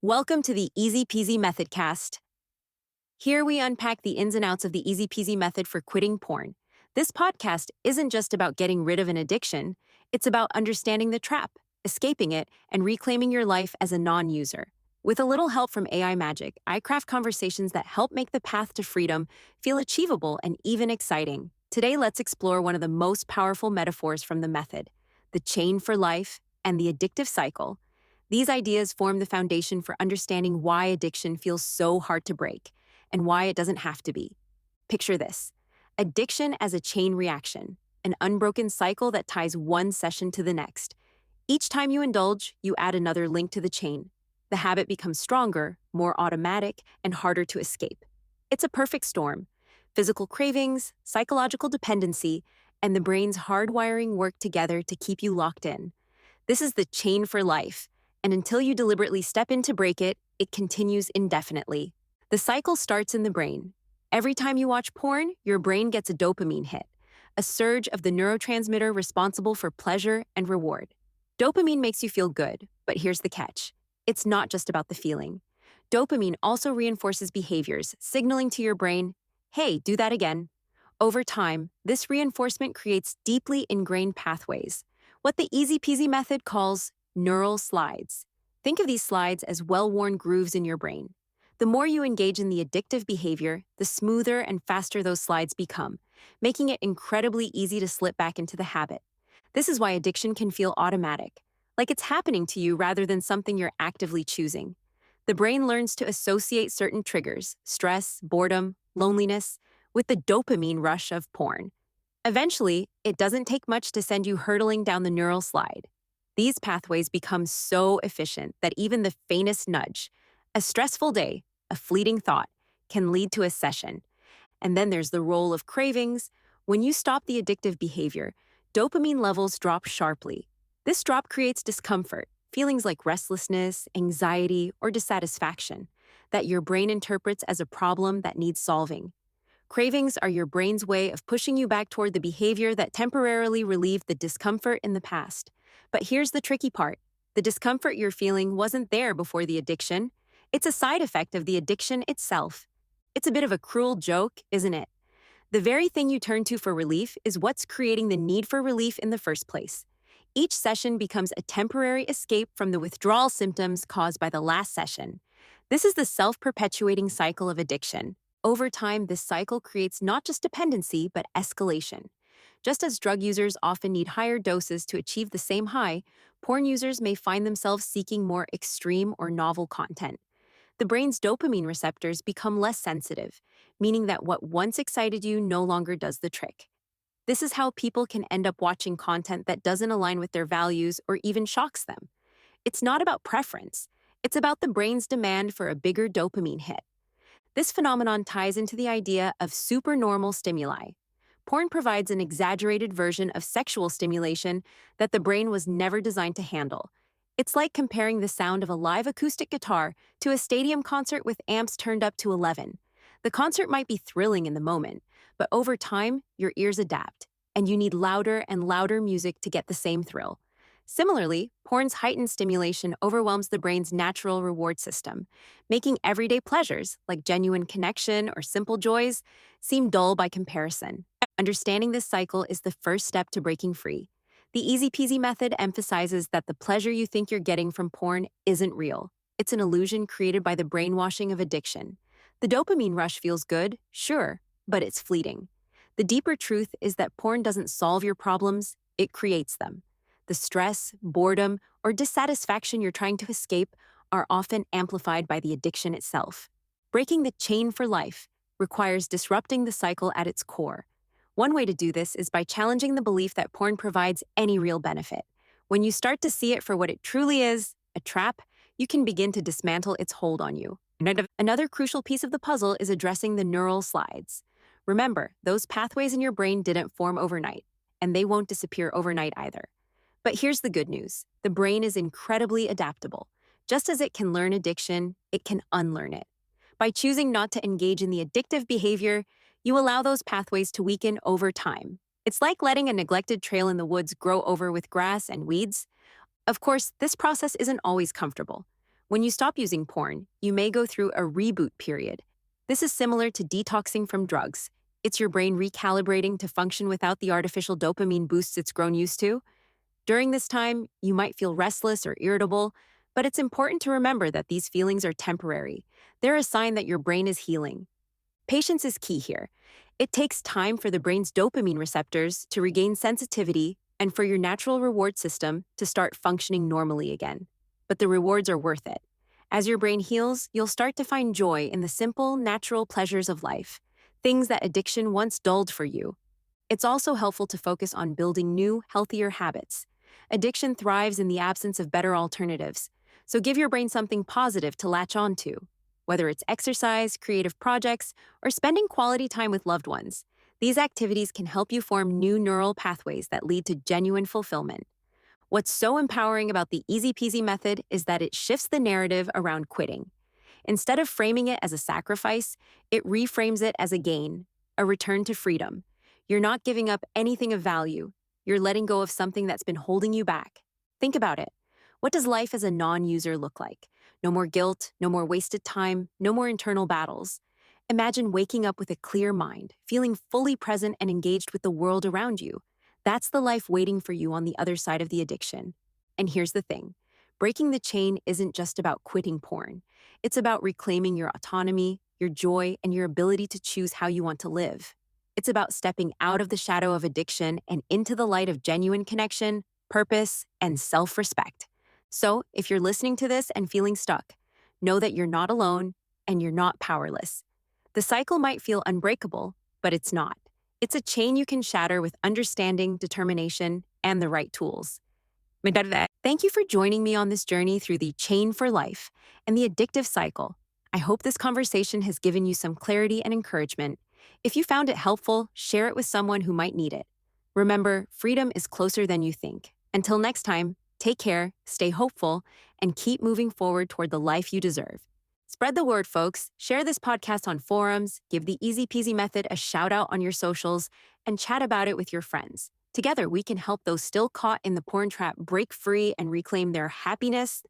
Welcome to the Easy Peasy Methodcast. Here we unpack the ins and outs of the Easy Peasy method for quitting porn. This podcast isn't just about getting rid of an addiction, it's about understanding the trap, escaping it, and reclaiming your life as a non user. With a little help from AI Magic, I craft conversations that help make the path to freedom feel achievable and even exciting. Today, let's explore one of the most powerful metaphors from the method: the chain for life and the addictive cycle. These ideas form the foundation for understanding why addiction feels so hard to break and why it doesn't have to be. Picture this: addiction as a chain reaction, an unbroken cycle that ties one session to the next. Each time you indulge, you add another link to the chain. The habit becomes stronger, more automatic, and harder to escape. It's a perfect storm. Physical cravings, psychological dependency, and the brain's hardwiring work together to keep you locked in. This is the chain for life, and until you deliberately step in to break it, it continues indefinitely. The cycle starts in the brain. Every time you watch porn, your brain gets a dopamine hit, a surge of the neurotransmitter responsible for pleasure and reward. Dopamine makes you feel good, but here's the catch: it's not just about the feeling. Dopamine also reinforces behaviors, signaling to your brain, hey, do that again. Over time, this reinforcement creates deeply ingrained pathways, what the Easy Peasy method calls neural slides. Think of these slides as well-worn grooves in your brain. The more you engage in the addictive behavior, the smoother and faster those slides become, making it incredibly easy to slip back into the habit. This is why addiction can feel automatic, like it's happening to you rather than something you're actively choosing. The brain learns to associate certain triggers, stress, boredom, loneliness, with the dopamine rush of porn. Eventually, it doesn't take much to send you hurtling down the neural slide. These pathways become so efficient that even the faintest nudge, a stressful day, a fleeting thought, can lead to a session. And then there's the role of cravings. When you stop the addictive behavior, dopamine levels drop sharply. This drop creates discomfort, feelings like restlessness, anxiety, or dissatisfaction, that your brain interprets as a problem that needs solving. Cravings are your brain's way of pushing you back toward the behavior that temporarily relieved the discomfort in the past. But here's the tricky part: the discomfort you're feeling wasn't there before the addiction. It's a side effect of the addiction itself. It's a bit of a cruel joke, isn't it? The very thing you turn to for relief is what's creating the need for relief in the first place. Each session becomes a temporary escape from the withdrawal symptoms caused by the last session. This is the self-perpetuating cycle of addiction. Over time, this cycle creates not just dependency, but escalation. Just as drug users often need higher doses to achieve the same high, porn users may find themselves seeking more extreme or novel content. The brain's dopamine receptors become less sensitive, meaning that what once excited you no longer does the trick. This is how people can end up watching content that doesn't align with their values or even shocks them. It's not about preference, it's about the brain's demand for a bigger dopamine hit. This phenomenon ties into the idea of supernormal stimuli. Porn provides an exaggerated version of sexual stimulation that the brain was never designed to handle. It's like comparing the sound of a live acoustic guitar to a stadium concert with amps turned up to 11. The concert might be thrilling in the moment, but over time, your ears adapt, and you need louder and louder music to get the same thrill. Similarly, porn's heightened stimulation overwhelms the brain's natural reward system, making everyday pleasures, like genuine connection or simple joys, seem dull by comparison. Understanding this cycle is the first step to breaking free. The Easy Peasy method emphasizes that the pleasure you think you're getting from porn isn't real. It's an illusion created by the brainwashing of addiction. The dopamine rush feels good, sure, but it's fleeting. The deeper truth is that porn doesn't solve your problems, it creates them. The stress, boredom, or dissatisfaction you're trying to escape are often amplified by the addiction itself. Breaking the chain for life requires disrupting the cycle at its core. One way to do this is by challenging the belief that porn provides any real benefit. When you start to see it for what it truly is, a trap, you can begin to dismantle its hold on you. Another crucial piece of the puzzle is addressing the neural slides. Remember, those pathways in your brain didn't form overnight, and they won't disappear overnight either. But here's the good news: the brain is incredibly adaptable. Just as it can learn addiction, it can unlearn it. By choosing not to engage in the addictive behavior, you allow those pathways to weaken over time. It's like letting a neglected trail in the woods grow over with grass and weeds. Of course, this process isn't always comfortable. When you stop using porn, you may go through a reboot period. This is similar to detoxing from drugs. It's your brain recalibrating to function without the artificial dopamine boosts it's grown used to. During this time, you might feel restless or irritable, but it's important to remember that these feelings are temporary. They're a sign that your brain is healing. Patience is key here. It takes time for the brain's dopamine receptors to regain sensitivity and for your natural reward system to start functioning normally again. But the rewards are worth it. As your brain heals, you'll start to find joy in the simple, natural pleasures of life, things that addiction once dulled for you. It's also helpful to focus on building new, healthier habits. Addiction thrives in the absence of better alternatives, so give your brain something positive to latch onto. Whether it's exercise, creative projects, or spending quality time with loved ones, these activities can help you form new neural pathways that lead to genuine fulfillment. What's so empowering about the Easy Peasy method is that it shifts the narrative around quitting. Instead of framing it as a sacrifice, it reframes it as a gain, a return to freedom. You're not giving up anything of value. You're letting go of something that's been holding you back. Think about it. What does life as a non-user look like? No more guilt, no more wasted time, no more internal battles. Imagine waking up with a clear mind, feeling fully present and engaged with the world around you. That's the life waiting for you on the other side of the addiction. And here's the thing. Breaking the chain isn't just about quitting porn. It's about reclaiming your autonomy, your joy, and your ability to choose how you want to live. It's about stepping out of the shadow of addiction and into the light of genuine connection, purpose, and self-respect. So, if you're listening to this and feeling stuck, know that you're not alone and you're not powerless. The cycle might feel unbreakable, but it's not. It's a chain you can shatter with understanding, determination, and the right tools. Thank you for joining me on this journey through the chain for life and the addictive cycle. I hope this conversation has given you some clarity and encouragement. If you found it helpful, share it with someone who might need it. Remember, freedom is closer than you think. Until next time, take care, stay hopeful, and keep moving forward toward the life you deserve. Spread the word, folks. Share this podcast on forums, give the Easy Peasy method a shout out on your socials, and chat about it with your friends. Together, we can help those still caught in the porn trap break free and reclaim their happiness,